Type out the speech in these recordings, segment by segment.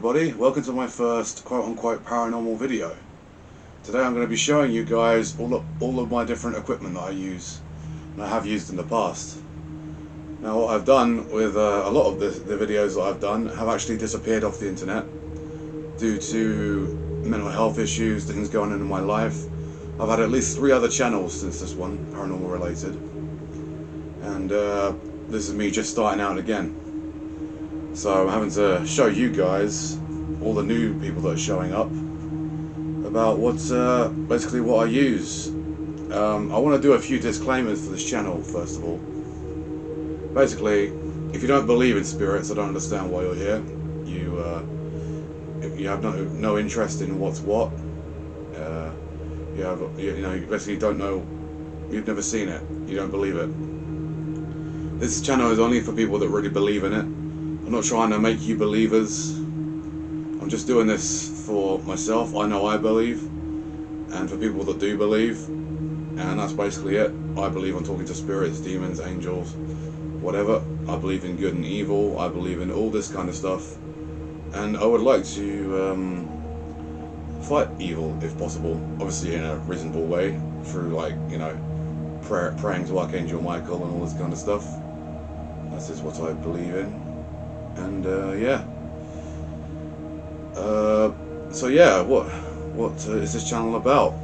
everybody, welcome to my first quote-unquote paranormal video. Today I'm going to be showing you guys all of my different equipment that I use and I have used in the past. Now what I've done with a lot of the videos that I've done have actually disappeared off the internet due to mental health issues, things going on in my life. I've had at least 3 other channels since this one, paranormal related, and this is me just starting out again. So I'm having to show you guys, all the new people that are showing up, about basically what I use. I want to do a few disclaimers for this channel first of all. Basically, if you don't believe in spirits, I don't understand why you're here. You have no interest in what's what. You basically don't know. You've never seen it. You don't believe it. This channel is only for people that really believe in it. I'm not trying to make you believers. I'm just doing this for myself. I know I believe, and for people that do believe, and that's basically it. I believe I'm talking to spirits, demons, angels, whatever. I believe in good and evil. I believe in all this kind of stuff, and I would like to fight evil if possible, obviously in a reasonable way, through praying to Archangel Michael and all this kind of stuff. That is what I believe in. And what is this channel about?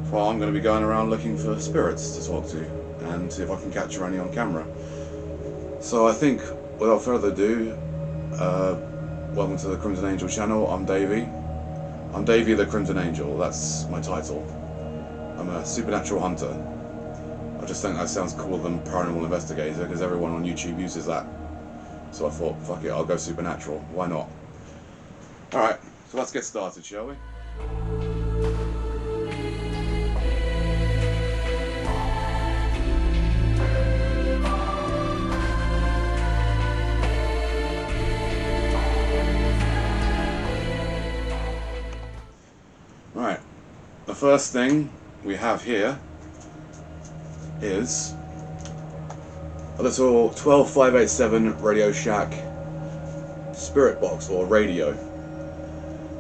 Well, I'm going to be going around looking for spirits to talk to and see if I can capture any on camera. So I think, without further ado, welcome to the Crimson Angel channel. I'm Davey. I'm Davey the Crimson Angel. That's my title. I'm a supernatural hunter. I just think that sounds cooler than paranormal investigator because everyone on YouTube uses that. So I thought, fuck it, I'll go supernatural. Why not? Alright, so let's get started, shall we? Alright, the first thing we have here is a little 12587 Radio Shack spirit box or radio.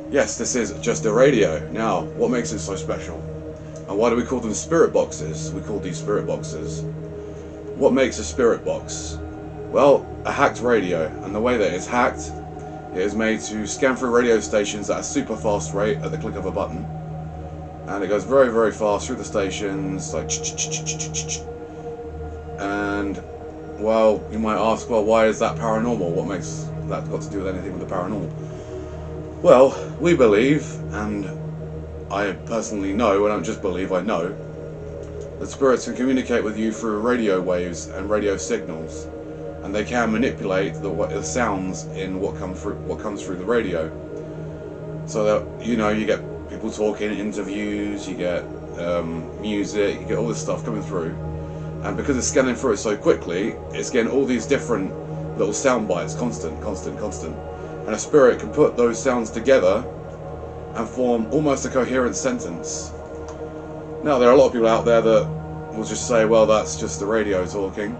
Yes, this is just a radio. Now, what makes it so special? And why do we call them spirit boxes? We call these spirit boxes. What makes a spirit box? Well, a hacked radio. And the way that it's hacked, it is made to scan through radio stations at a super fast rate at the click of a button. And it goes very, very fast through the stations, like and well, you might ask, well, why is that paranormal? What makes that got to do with anything with the paranormal? Well, we believe, and I personally know, I don't just believe, I know, that spirits can communicate with you through radio waves and radio signals, and they can manipulate the sounds in what comes through the radio. So that, you get people talking, interviews, you get music, you get all this stuff coming through. And because it's scanning through it so quickly, it's getting all these different little sound bites, constant. And a spirit can put those sounds together and form almost a coherent sentence. Now, there are a lot of people out there that will just say, well, that's just the radio talking.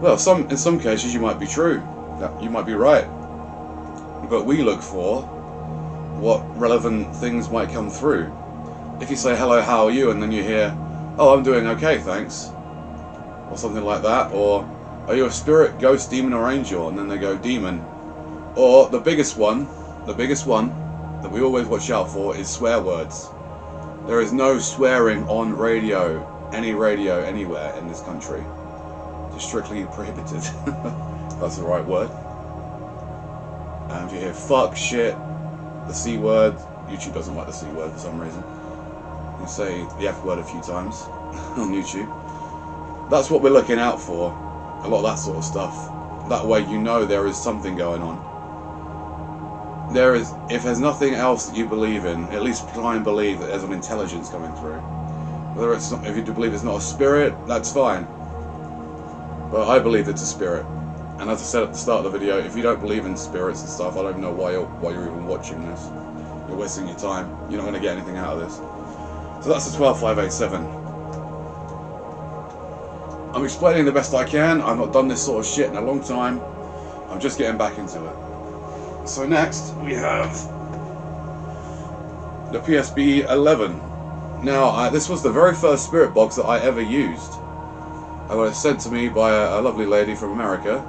Well, in some cases you might be true, you might be right. But we look for what relevant things might come through. If you say, hello, how are you? And then you hear, oh, I'm doing okay, thanks. Or something like that, or are you a spirit, ghost, demon, or angel? And then they go demon. Or the biggest one that we always watch out for is swear words. There is no swearing on radio, any radio anywhere in this country. It's strictly prohibited. That's the right word. And if you hear fuck, shit, the C word, YouTube doesn't like the C word for some reason. You say the F word a few times on YouTube. That's what we're looking out for, a lot of that sort of stuff. That way you know there is something going on. If there's nothing else that you believe in, at least try and believe that there's an intelligence coming through. If you believe it's not a spirit, that's fine. But I believe it's a spirit. And as I said at the start of the video, if you don't believe in spirits and stuff, I don't know why you're even watching this. You're wasting your time. You're not going to get anything out of this. So that's the 12587. I'm explaining the best I can. I've not done this sort of shit in a long time. I'm just getting back into it. So next we have the PSB 11. Now, this was the very first spirit box that I ever used. It was sent to me by a lovely lady from America,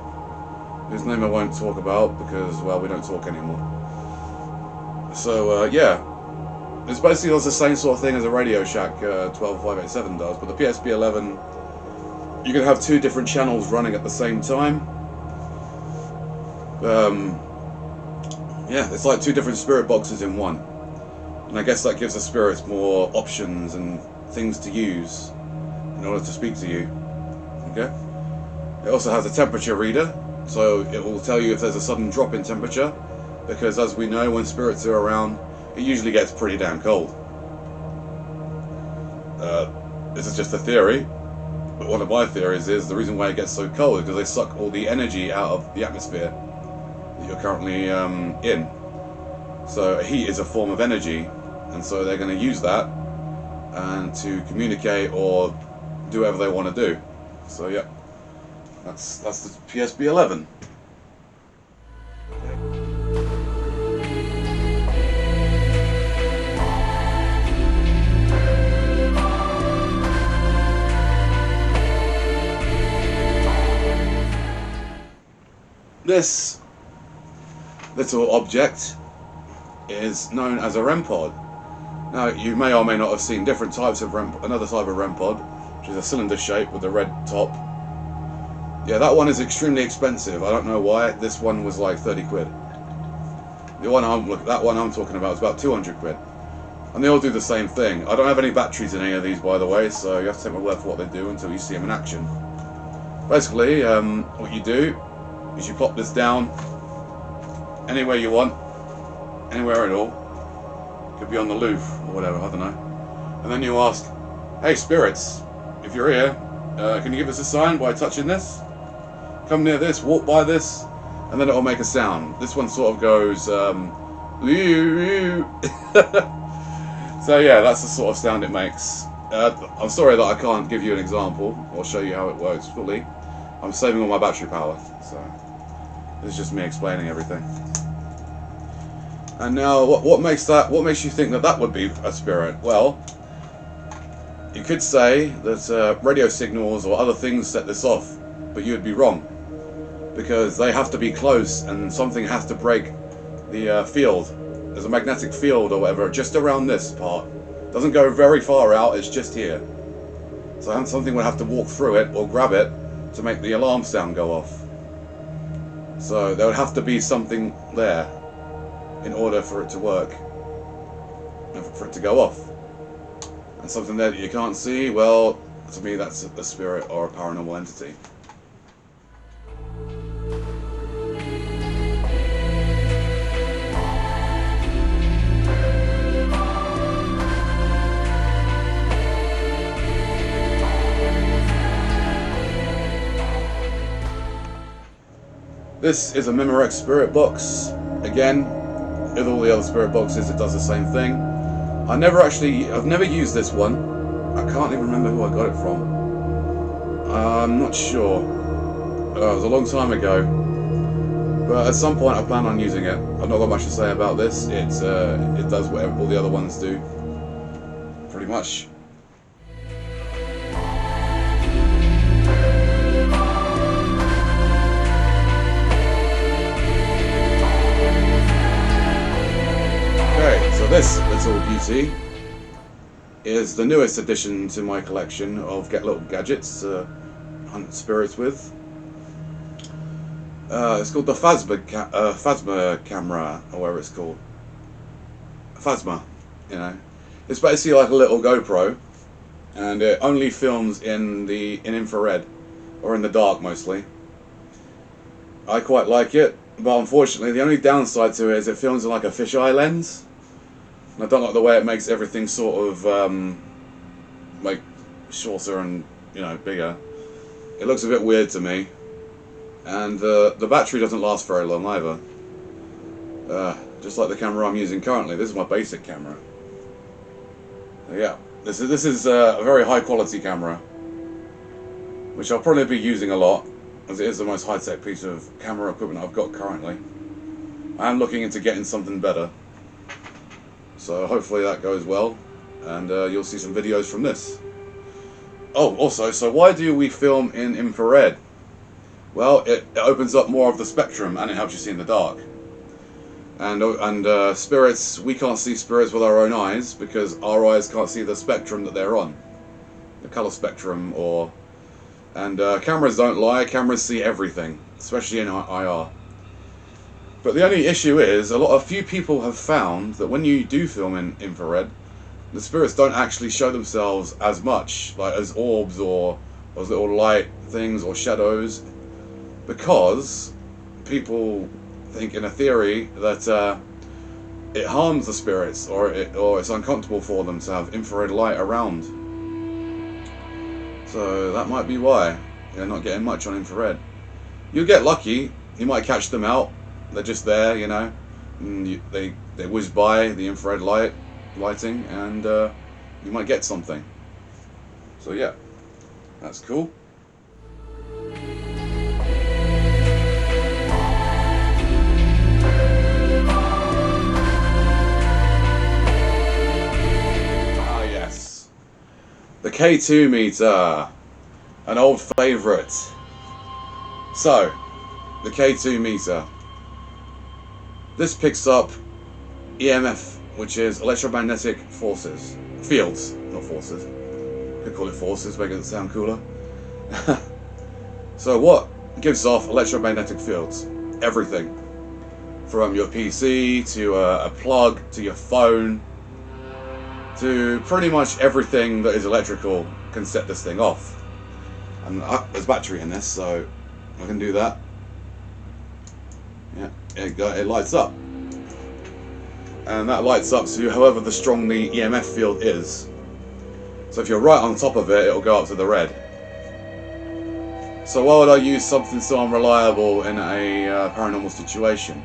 whose name I won't talk about because, well, we don't talk anymore. So, yeah. It basically does the same sort of thing as a Radio Shack 12587 does, but the PSB 11, you can have two different channels running at the same time. Yeah, it's like two different spirit boxes in one. And I guess that gives the spirits more options and things to use in order to speak to you. Okay? It also has a temperature reader, so it will tell you if there's a sudden drop in temperature, because as we know, when spirits are around, it usually gets pretty damn cold. This is just a theory, but one of my theories is the reason why it gets so cold is because they suck all the energy out of the atmosphere that you're currently in. So heat is a form of energy, and so they're going to use that and to communicate or do whatever they want to do. So yeah, that's the PSB 11. This little object is known as a REM pod. Now, you may or may not have seen different types of another type of REM pod, which is a cylinder shape with a red top. Yeah, that one is extremely expensive. I don't know why. This one was like 30 quid. That one I'm talking about is about 200 quid. And they all do the same thing. I don't have any batteries in any of these, by the way, so you have to take my word for what they do until you see them in action. Basically, what you do is you pop this down anywhere you want, anywhere at all. Could be on the Louvre or whatever, I don't know. And then you ask, hey spirits, if you're here, can you give us a sign by touching this? Come near this, walk by this, and then it'll make a sound. This one sort of goes, So yeah, that's the sort of sound it makes. I'm sorry that I can't give you an example or show you how it works fully. I'm saving all my battery power, so this is just me explaining everything. And now, what makes you think that that would be a spirit? Well, you could say that radio signals or other things set this off, but you'd be wrong, because they have to be close and something has to break the field. There's a magnetic field or whatever just around this part. It doesn't go very far out, it's just here. So something would have to walk through it or grab it to make the alarm sound go off. So there would have to be something there in order for it to work, and for it to go off. And something there that you can't see, well, to me that's a spirit or a paranormal entity. This is a Memorex spirit box. Again, with all the other spirit boxes, it does the same thing. I've never used this one. I can't even remember who I got it from. I'm not sure. It was a long time ago. But at some point I plan on using it. I've not got much to say about this. It does what all the other ones do. Pretty much. So this little beauty is the newest addition to my collection of little gadgets to hunt spirits with. It's called the Phasma camera, or whatever it's called. Phasma, you know. It's basically like a little GoPro, and it only films in infrared, or in the dark mostly. I quite like it, but unfortunately the only downside to it is it films in like a fisheye lens. And I don't like the way it makes everything sort of like shorter and, you know, bigger. It looks a bit weird to me, and the battery doesn't last very long either. Just like the camera I'm using currently. This is my basic camera. Yeah, this is a very high quality camera, which I'll probably be using a lot, as it is the most high-tech piece of camera equipment I've got currently. I'm looking into getting something better. So hopefully that goes well, and you'll see some videos from this. Oh, also, so why do we film in infrared? Well, it opens up more of the spectrum, and it helps you see in the dark. And spirits, we can't see spirits with our own eyes because our eyes can't see the spectrum that they're on, the color spectrum. And cameras don't lie. Cameras see everything, especially in IR. But the only issue is a few people have found that when you do film in infrared, the spirits don't actually show themselves as much, like as orbs or as little light things or shadows, because people think in a theory that it harms the spirits, or it's uncomfortable for them to have infrared light around. So that might be why you're not getting much on infrared. You'll get lucky, you might catch them out, they're just there, you know, and they whiz by the infrared lighting, and you might get something. So yeah, that's cool. The K2 meter, an old favourite. So, the K2 meter. This picks up EMF, which is electromagnetic fields, not forces. Could call it forces, make it sound cooler. So what gives off electromagnetic fields? Everything. From your PC, to a plug, to your phone, to pretty much everything that is electrical can set this thing off. And there's battery in this, so I can do that. Yeah, it lights up. And that lights up to however the strong the EMF field is. So if you're right on top of it, it'll go up to the red. So why would I use something so unreliable in a paranormal situation?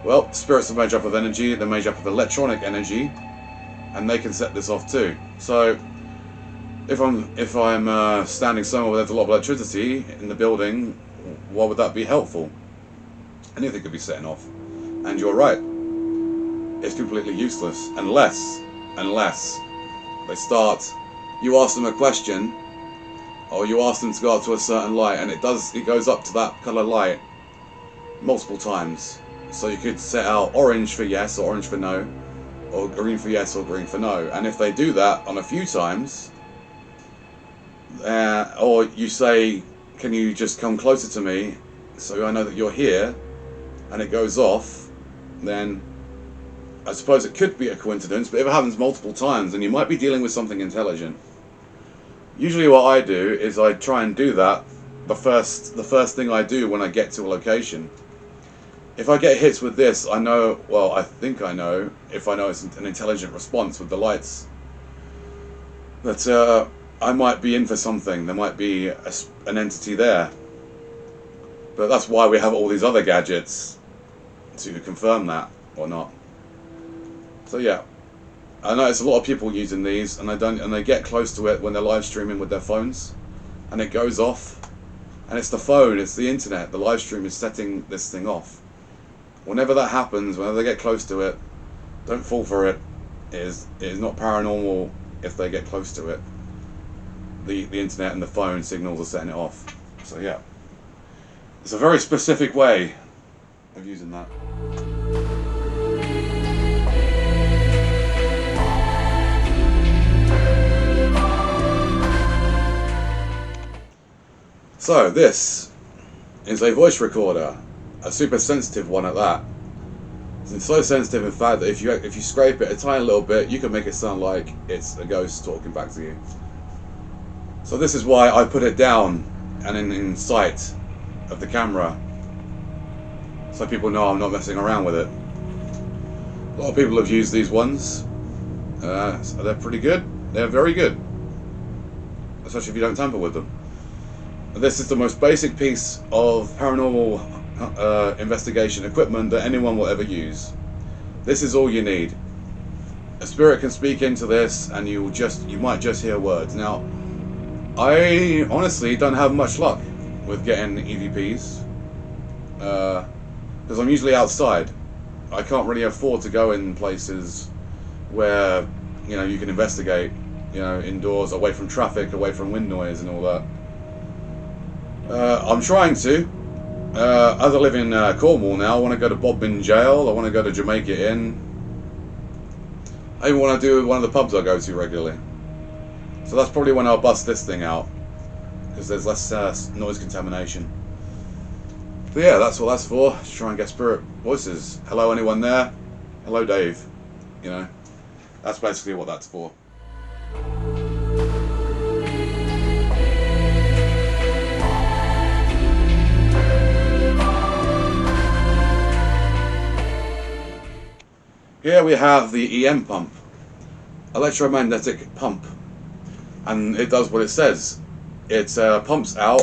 Well, spirits are made up of energy, they're made up of electronic energy, and they can set this off too. So if I'm standing somewhere where there's a lot of electricity in the building, why would that be helpful? Anything could be setting off. And you're right, it's completely useless unless they start, you ask them a question, or you ask them to go up to a certain light, and it goes up to that colour light multiple times. So you could set out orange for yes or orange for no, or green for yes or green for no. And if they do that on a few times, or you say, can you just come closer to me so I know that you're here, and it goes off, then I suppose it could be a coincidence. But if it happens multiple times, then you might be dealing with something intelligent. Usually what I do is I try and do that the first thing I do when I get to a location. If I get hit with this, I know, well, I think I know, if I know it's an intelligent response with the lights, that I might be in for something. There might be an entity there. But that's why we have all these other gadgets to confirm that or not. So yeah, I notice a lot of people using these, and they get close to it when they're live streaming with their phones, and it goes off, and it's the phone, it's the internet, the live stream is setting this thing off. Whenever that happens, whenever they get close to it, don't fall for it. It is not paranormal if they get close to it. The internet and the phone signals are setting it off. So yeah, it's a very specific way of using that. So this is a voice recorder, a super sensitive one at that. It's so sensitive, in fact, that if you scrape it a tiny little bit, you can make it sound like it's a ghost talking back to you. So this is why I put it down and in sight of the camera, so people know I'm not messing around with it. A lot of people have used these ones. So they're pretty good. They're very good, especially if you don't tamper with them. This is the most basic piece of paranormal investigation equipment that anyone will ever use. This is all you need. A spirit can speak into this, and you might just hear words. Now, I honestly don't have much luck with getting EVPs because I'm usually outside. I can't really afford to go in places where, you know, you can investigate, you know, indoors, away from traffic, away from wind noise and all that. I'm trying to. As I live in Cornwall now, I want to go to Bodmin Jail, I want to go to Jamaica Inn. I even want to do one of the pubs I go to regularly. So that's probably when I'll bust this thing out, because there's less noise contamination. But yeah, that's what that's for, to try and get spirit voices. Hello, anyone there? Hello, Dave. You know, that's basically what that's for. Here we have the EM pump, electromagnetic pump, and it does what it says. It pumps out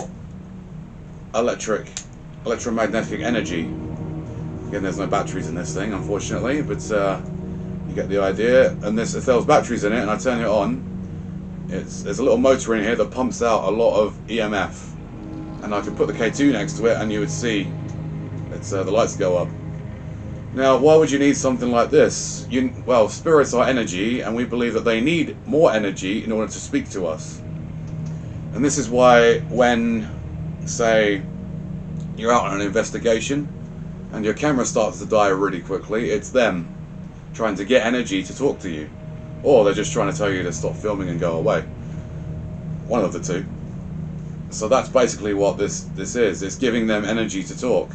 electromagnetic energy. Again, there's no batteries in this thing, unfortunately, but you get the idea. And this, if there was batteries in it and I turn it on, there's a little motor in here that pumps out a lot of EMF, and I could put the K2 next to it and you would see the lights go up. Now, why would you need something like this? Well, spirits are energy, and we believe that they need more energy in order to speak to us. And this is why when, say, you're out on an investigation and your camera starts to die really quickly, it's them trying to get energy to talk to you. Or they're just trying to tell you to stop filming and go away. One of the two. So that's basically what this is. It's giving them energy to talk.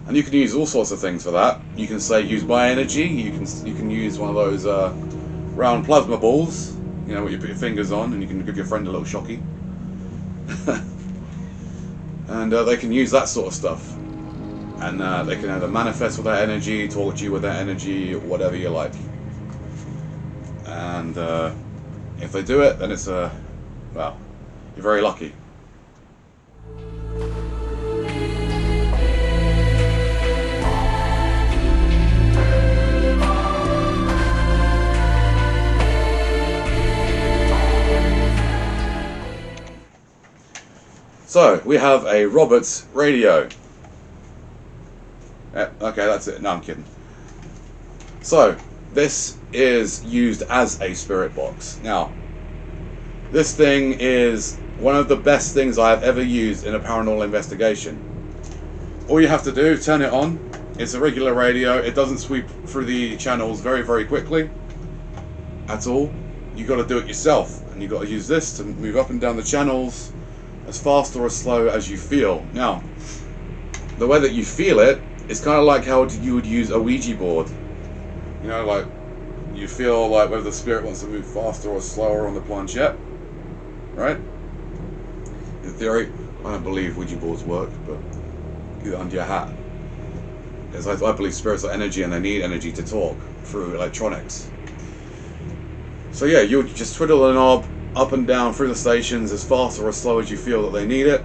And you can use all sorts of things for that. You can say use my energy. You can use one of those round plasma balls, you know, what you put your fingers on, and you can give your friend a little shocky. And they can use that sort of stuff. And they can either manifest with that energy, talk to you with that energy, whatever you like. And if they do it, then it's well, you're very lucky. So, we have a Roberts radio. Okay, that's it. No, I'm kidding. So, this is used as a spirit box. Now, this thing is one of the best things I have ever used in a paranormal investigation. All you have to do, turn it on. It's a regular radio. It doesn't sweep through the channels very, very quickly at all. You got to do it yourself, and you got to use this to move up and down the channels as fast or as slow as you feel. Now, the way that you feel it is kind of like how you would use a Ouija board. You know, like you feel like whether the spirit wants to move faster or slower on the planchette, right? In theory, I don't believe Ouija boards work, but keep it under your hat. Because I believe spirits are energy, and they need energy to talk through electronics. So yeah, you would just twiddle the knob up and down through the stations as fast or as slow as you feel that they need it,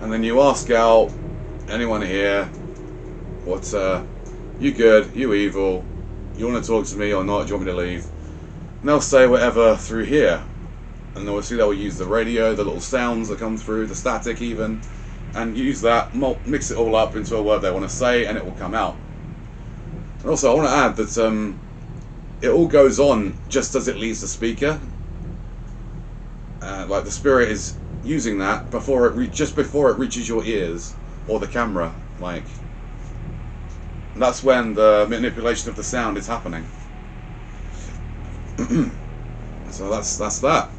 and then you ask out, anyone here, what's you good, you evil, you want to talk to me or not, do you want me to leave? And they'll say whatever through here, and obviously they'll use the radio, the little sounds that come through, the static even, and use that, mix it all up into a word they want to say, and it will come out. And also I want to add that it all goes on just as it leaves the speaker. Like the spirit is using that before just before it reaches your ears or the camera, like that's when the manipulation of the sound is happening. So that's that.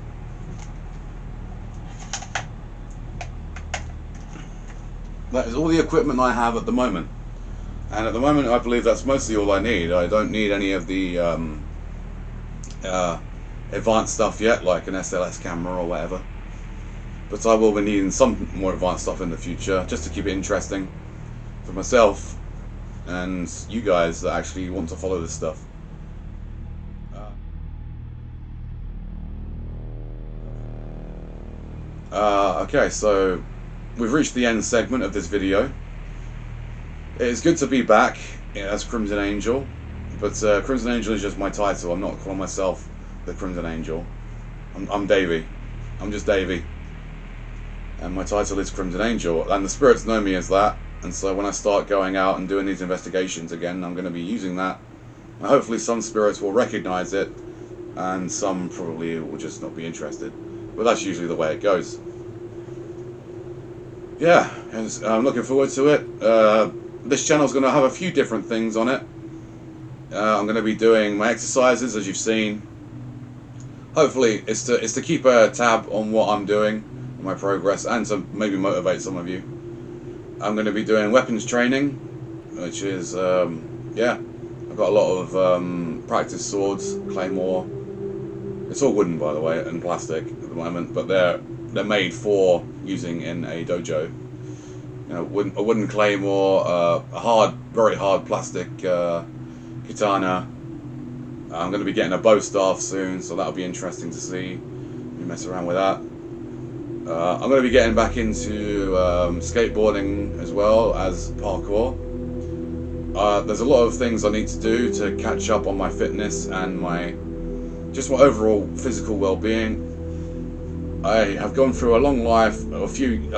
That is all the equipment I have at the moment, and at the moment I believe that's mostly all I need. I don't need any of the advanced stuff yet, like an SLS camera or whatever, but I will be needing some more advanced stuff in the future, just to keep it interesting for myself and you guys that actually want to follow this stuff. Okay, so we've reached the end segment of this video. It is good to be back as Crimson Angel, but Crimson Angel is just my title. I'm not calling myself the Crimson Angel. I'm Davey. I'm just Davey. And my title is Crimson Angel, and the spirits know me as that, And so when I start going out and doing these investigations again, I'm going to be using that. And hopefully some spirits will recognize it, and some probably will just not be interested. But that's usually the way it goes. Yeah, I'm looking forward to it. This channel's going to have a few different things on it. I'm going to be doing my exercises, as you've seen. Hopefully, it's to keep a tab on what I'm doing, my progress, and to maybe motivate some of you. I'm going to be doing weapons training, which is yeah. I've got a lot of practice swords, claymore. It's all wooden, by the way, and plastic at the moment, but they're made for using in a dojo. You know, a wooden claymore, a very hard plastic katana. I'm going to be getting a bow staff soon, so that'll be interesting to see. We mess around with that. I'm going to be getting back into skateboarding as well as parkour. There's a lot of things I need to do to catch up on my fitness and my overall physical well-being. I have gone through a long life, a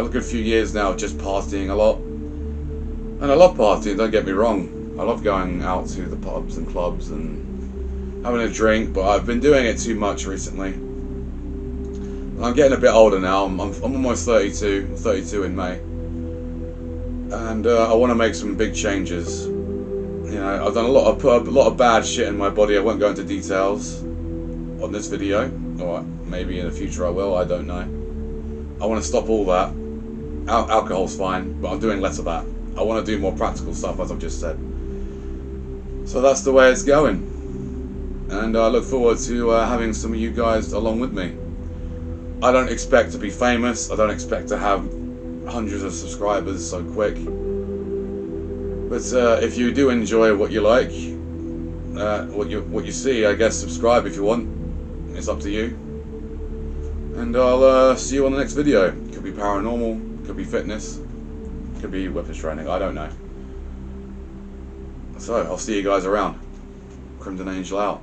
good few years now, just partying a lot. And I love partying, don't get me wrong. I love going out to the pubs and clubs and having a drink, but I've been doing it too much recently. And I'm getting a bit older now. I'm almost 32. 32 in May. And I want to make some big changes. You know, I've put a lot of bad shit in my body. I won't go into details on this video, or maybe in the future I will, I don't know. I want to stop all that. Alcohol's fine, but I'm doing less of that. I want to do more practical stuff, as I've just said. So that's the way it's going. And I look forward to having some of you guys along with me. I don't expect to be famous. I don't expect to have hundreds of subscribers so quick. But if you do enjoy what you like, what you see, I guess subscribe if you want. It's up to you. And I'll see you on the next video. It could be paranormal, could be fitness, could be weapons training, I don't know. So I'll see you guys around. Crimson Angel out.